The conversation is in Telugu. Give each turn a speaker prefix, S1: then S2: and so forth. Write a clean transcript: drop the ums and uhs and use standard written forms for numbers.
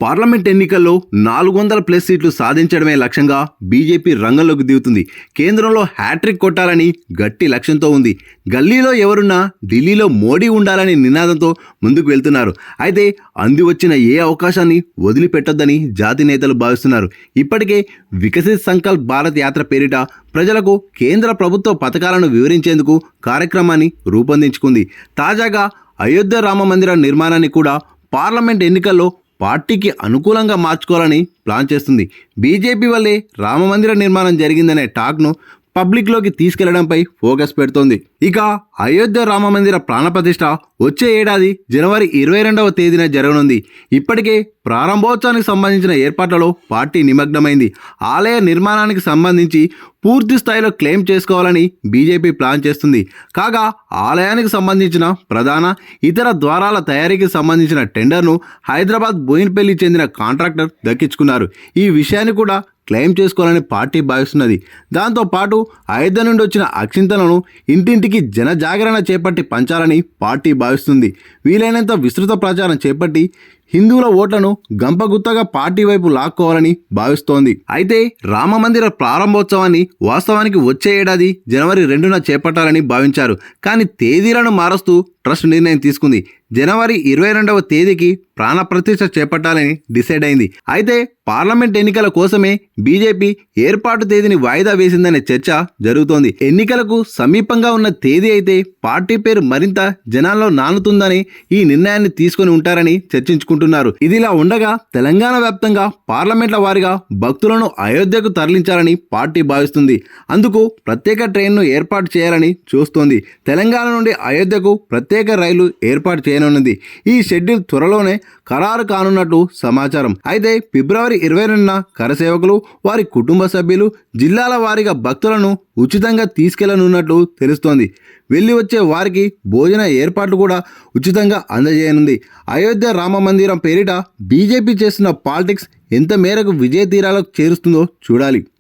S1: పార్లమెంట్ ఎన్నికల్లో 400+ సీట్లు సాధించడమే లక్ష్యంగా బీజేపీ రంగంలోకి దిగుతుంది. కేంద్రంలో హ్యాట్రిక్ కొట్టాలని గట్టి లక్ష్యంతో ఉంది. గల్లీలో ఎవరున్నా ఢిల్లీలో మోడీ ఉండాలని నినాదంతో ముందుకు వెళ్తున్నారు. అయితే అంది వచ్చిన ఏ అవకాశాన్ని వదిలిపెట్టొద్దని జాతి నేతలు భావిస్తున్నారు. ఇప్పటికే వికసిత్ సంకల్ప్ భారత్ యాత్ర పేరిట ప్రజలకు కేంద్ర ప్రభుత్వ పథకాలను వివరించేందుకు కార్యక్రమాన్ని రూపొందించుకుంది. తాజాగా అయోధ్య రామ మందిర నిర్మాణాన్ని కూడా పార్లమెంట్ ఎన్నికల్లో పార్టీకి అనుకూలంగా మార్చుకోవాలని ప్లాన్ చేస్తుంది. బీజేపీ వల్లే రామమందిర నిర్మాణం జరిగిందనే టాక్ను పబ్లిక్లోకి తీసుకెళ్లడంపై ఫోకస్ పెడుతోంది. ఇక అయోధ్య రామమందిర ప్రాణప్రతిష్ఠ వచ్చే ఏడాది జనవరి 22వ తేదీన జరగనుంది. ఇప్పటికే ప్రారంభోత్సవానికి సంబంధించిన ఏర్పాట్లలో పార్టీ నిమగ్నమైంది. ఆలయ నిర్మాణానికి సంబంధించి పూర్తి స్థాయిలో క్లెయిమ్ చేసుకోవాలని బీజేపీ ప్లాన్ చేస్తుంది. కాగా ఆలయానికి సంబంధించిన ప్రధాన ఇతర ద్వారాల తయారీకి సంబంధించిన టెండర్ను హైదరాబాద్ బోయిన్పల్లి చెందిన కాంట్రాక్టర్ దక్కించుకున్నారు. ఈ విషయాన్ని కూడా క్లెయిమ్ చేసుకోవాలని పార్టీ భావిస్తున్నది. దాంతోపాటు అయోధ్య నుండి వచ్చిన అక్షింతలను ఇంటింటికి జనజాగరణ చేపట్టి పంచాలని పార్టీ భావిస్తుంది. వీలైనంత విస్తృత ప్రచారం చేపట్టి హిందువుల ఓట్లను గంపగుత్తగా పార్టీ వైపు లాక్కోవాలని భావిస్తోంది. అయితే రామమందిర ప్రారంభోత్సవాన్ని వాస్తవానికి వచ్చే ఏడాది జనవరి 2న చేపట్టాలని భావించారు. కానీ తేదీలను మారుస్తూ ట్రస్ట్ నిర్ణయం తీసుకుంది. జనవరి 22వ తేదీకి ప్రాణప్రతిష్ఠ చేపట్టాలని డిసైడ్ అయింది. అయితే పార్లమెంట్ ఎన్నికల కోసమే బీజేపీ ఏర్పాటు తేదీని వాయిదా వేసిందనే చర్చ జరుగుతోంది. ఎన్నికలకు సమీపంగా ఉన్న తేదీ అయితే పార్టీ పేరు మరింత జనాల్లో నానుతుందని ఈ నిర్ణయాన్ని తీసుకొని ఉంటారని చర్చించుకుంటున్నారు. ఇదిలా ఉండగా తెలంగాణ వ్యాప్తంగా పార్లమెంట్ల వారీగా భక్తులను అయోధ్యకు తరలించాలని పార్టీ భావిస్తుంది. అందుకు ప్రత్యేక ట్రైన్ను ఏర్పాటు చేయాలని చూస్తోంది. తెలంగాణ నుండి అయోధ్యకు ప్రత్యేక రైలు ఏర్పాటు చేయనున్నది. ఈ షెడ్యూల్ త్వరలోనే ఖరారు కానున్నట్టు సమాచారం. అయితే ఫిబ్రవరి 22న కరసేవకులు, వారి కుటుంబ సభ్యులు జిల్లాల వారీగా భక్తులను ఉచితంగా తీసుకెళ్లనున్నట్లు తెలుస్తోంది. వెళ్ళి వచ్చే వారికి భోజన ఏర్పాట్లు కూడా ఉచితంగా అందజేయనుంది. అయోధ్య రామ మందిరం పేరిట బీజేపీ చేస్తున్న పాలిటిక్స్ ఎంత మేరకు విజయ తీరాలకు చేరుస్తుందో చూడాలి.